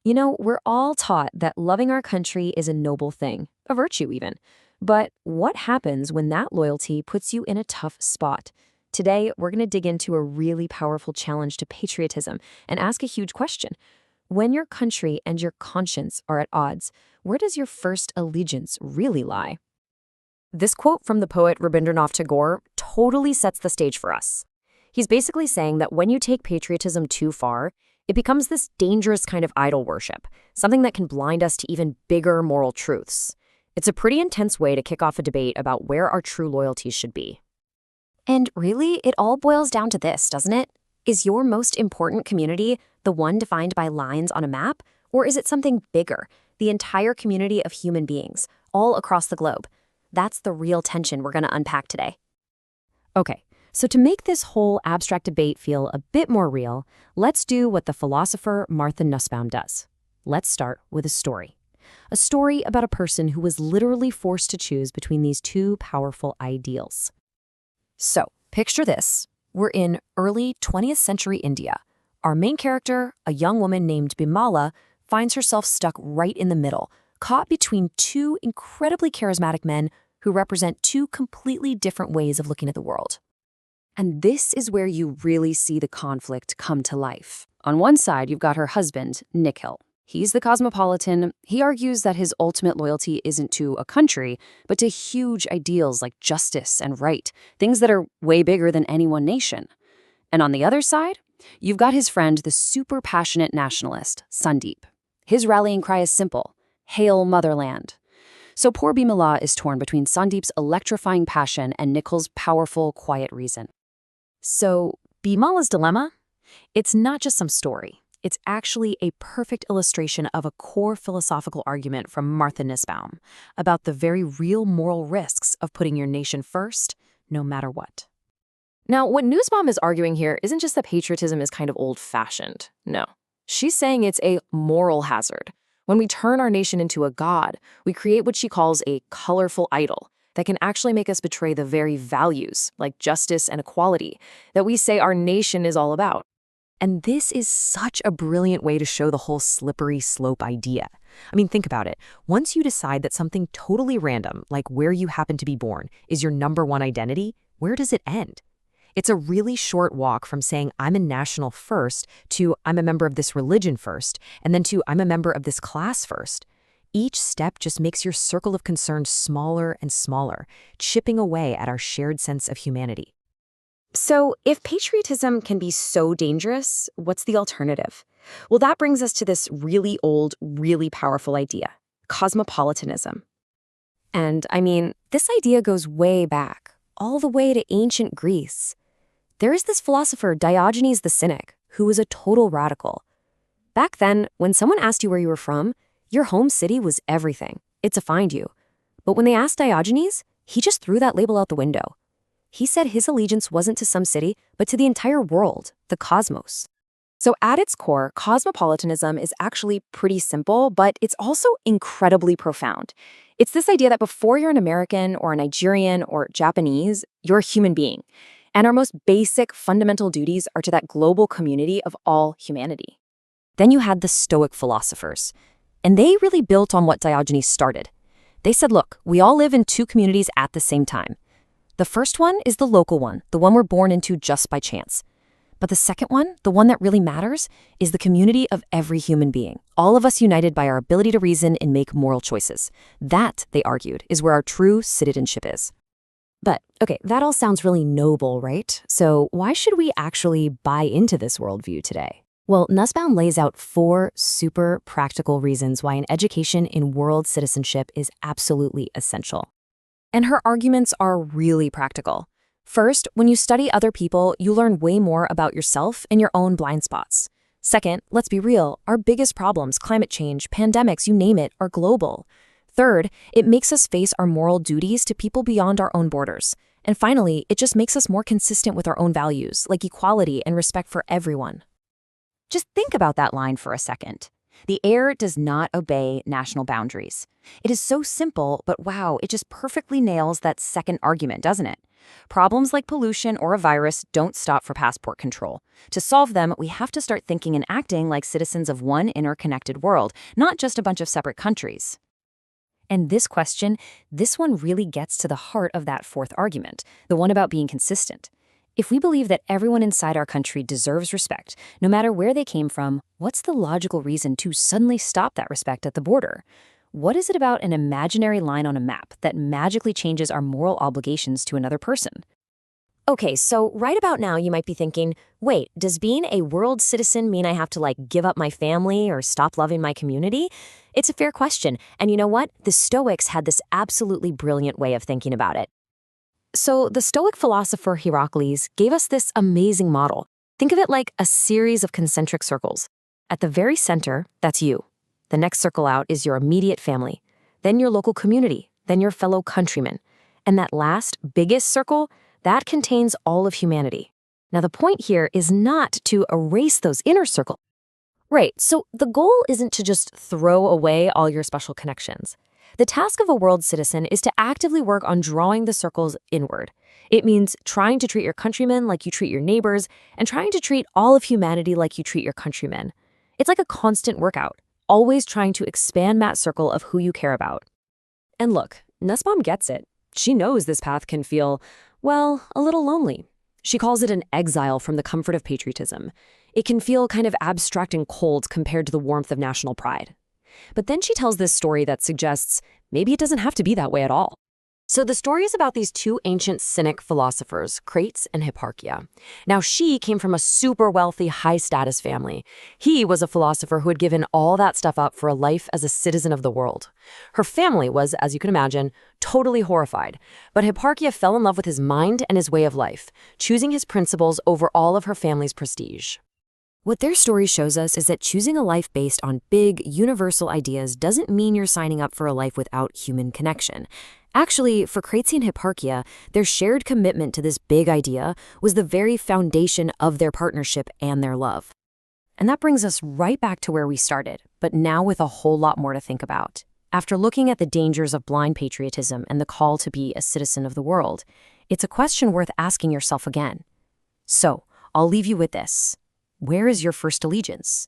We're all taught that loving our country is a noble thing, a virtue even. But what happens when that loyalty puts you in a tough spot? Today, we're going to dig into a really powerful challenge to patriotism and ask a huge question. When your country and your conscience are at odds, where does your first allegiance really lie? This quote from the poet Rabindranath Tagore totally sets the stage for us. He's basically saying that when you take patriotism too far, it becomes this dangerous kind of idol worship, something that can blind us to even bigger moral truths. It's a pretty intense way to kick off a debate about where our true loyalties should be. And really, it all boils down to this, doesn't it? Is your most important community the one defined by lines on a map? Or is it something bigger, the entire community of human beings, all across the globe? That's the real tension we're going to unpack today. Okay, so to make this whole abstract debate feel a bit more real, let's do what the philosopher Martha Nussbaum does. Let's start with a story. A story about a person who was literally forced to choose between these two powerful ideals. So, picture this. We're in early 20th century India. Our main character, a young woman named Bimala, finds herself stuck right in the middle, caught between two incredibly charismatic men who represent two completely different ways of looking at the world. And this is where you really see the conflict come to life. On one side, you've got her husband, Nikhil. He's the cosmopolitan. He argues that his ultimate loyalty isn't to a country, but to huge ideals like justice and right, things that are way bigger than any one nation. And on the other side, you've got his friend, the super passionate nationalist, Sandeep. His rallying cry is simple: Hail Motherland. So poor Bimala is torn between Sandeep's electrifying passion and Nikhil's powerful, quiet reason. So Bimala's dilemma? It's not just some story. It's actually a perfect illustration of a core philosophical argument from Martha Nussbaum about the very real moral risks of putting your nation first, no matter what. Now, what Nussbaum is arguing here isn't just that patriotism is kind of old-fashioned. No. She's saying it's a moral hazard. When we turn our nation into a god, we create what she calls a colorful idol that can actually make us betray the very values, like justice and equality, that we say our nation is all about. And this is such a brilliant way to show the whole slippery slope idea. I mean, think about it. Once you decide that something totally random, like where you happen to be born, is your number one identity, where does it end? It's a really short walk from saying I'm a national first to I'm a member of this religion first, and then to I'm a member of this class first. Each step just makes your circle of concern smaller and smaller, chipping away at our shared sense of humanity. So, if patriotism can be so dangerous, what's the alternative? Well, that brings us to this really old, really powerful idea: cosmopolitanism. And I mean, this idea goes way back, all the way to ancient Greece. There is this philosopher, Diogenes the Cynic, who was a total radical. Back then, when someone asked you where you were from, your home city was everything. It defined you. But when they asked Diogenes, he just threw that label out the window. He said his allegiance wasn't to some city, but to the entire world, the cosmos. So at its core, cosmopolitanism is actually pretty simple, but it's also incredibly profound. It's this idea that before you're an American or a Nigerian or Japanese, you're a human being. And our most basic fundamental duties are to that global community of all humanity. Then you had the Stoic philosophers, and they really built on what Diogenes started. They said, look, we all live in two communities at the same time. The first one is the local one, the one we're born into just by chance. But the second one, the one that really matters, is the community of every human being, all of us united by our ability to reason and make moral choices. That, they argued, is where our true citizenship is. But, okay, that all sounds really noble, right? So why should we actually buy into this worldview today? Well, Nussbaum lays out 4 super practical reasons why an education in world citizenship is absolutely essential. And her arguments are really practical. First, when you study other people, you learn way more about yourself and your own blind spots. Second, let's be real, our biggest problems, climate change, pandemics, you name it, are global. Third, it makes us face our moral duties to people beyond our own borders. And finally, it just makes us more consistent with our own values, like equality and respect for everyone. Just think about that line for a second. The air does not obey national boundaries. It is so simple, but wow, it just perfectly nails that second argument, doesn't it? Problems like pollution or a virus don't stop for passport control. To solve them, we have to start thinking and acting like citizens of one interconnected world, not just a bunch of separate countries. And this one really gets to the heart of that fourth argument, the one about being consistent. If we believe that everyone inside our country deserves respect, no matter where they came from, what's the logical reason to suddenly stop that respect at the border? What is it about an imaginary line on a map that magically changes our moral obligations to another person? Okay, so right about now you might be thinking, wait, does being a world citizen mean I have to give up my family or stop loving my community? It's a fair question, and you know what? The Stoics had this absolutely brilliant way of thinking about it. So the Stoic philosopher Heracles gave us this amazing model. Think of it like a series of concentric circles. At the very center, that's you. The next circle out is your immediate family, then your local community, then your fellow countrymen. And that last, biggest circle, that contains all of humanity. Now, the point here is not to erase those inner circles. Right, so the goal isn't to just throw away all your special connections. The task of a world citizen is to actively work on drawing the circles inward. It means trying to treat your countrymen like you treat your neighbors, and trying to treat all of humanity like you treat your countrymen. It's like a constant workout, always trying to expand that circle of who you care about. And look, Nussbaum gets it. She knows this path can feel, well, a little lonely. She calls it an exile from the comfort of patriotism. It can feel kind of abstract and cold compared to the warmth of national pride. But then she tells this story that suggests maybe it doesn't have to be that way at all. So the story is about these two ancient Cynic philosophers, Crates and Hipparchia. Now, she came from a super wealthy, high-status family. He was a philosopher who had given all that stuff up for a life as a citizen of the world. Her family was, as you can imagine, totally horrified. But Hipparchia fell in love with his mind and his way of life, choosing his principles over all of her family's prestige. What their story shows us is that choosing a life based on big, universal ideas doesn't mean you're signing up for a life without human connection. Actually, for Crates and Hipparchia, their shared commitment to this big idea was the very foundation of their partnership and their love. And that brings us right back to where we started, but now with a whole lot more to think about. After looking at the dangers of blind patriotism and the call to be a citizen of the world, it's a question worth asking yourself again. So, I'll leave you with this. Where is your first allegiance?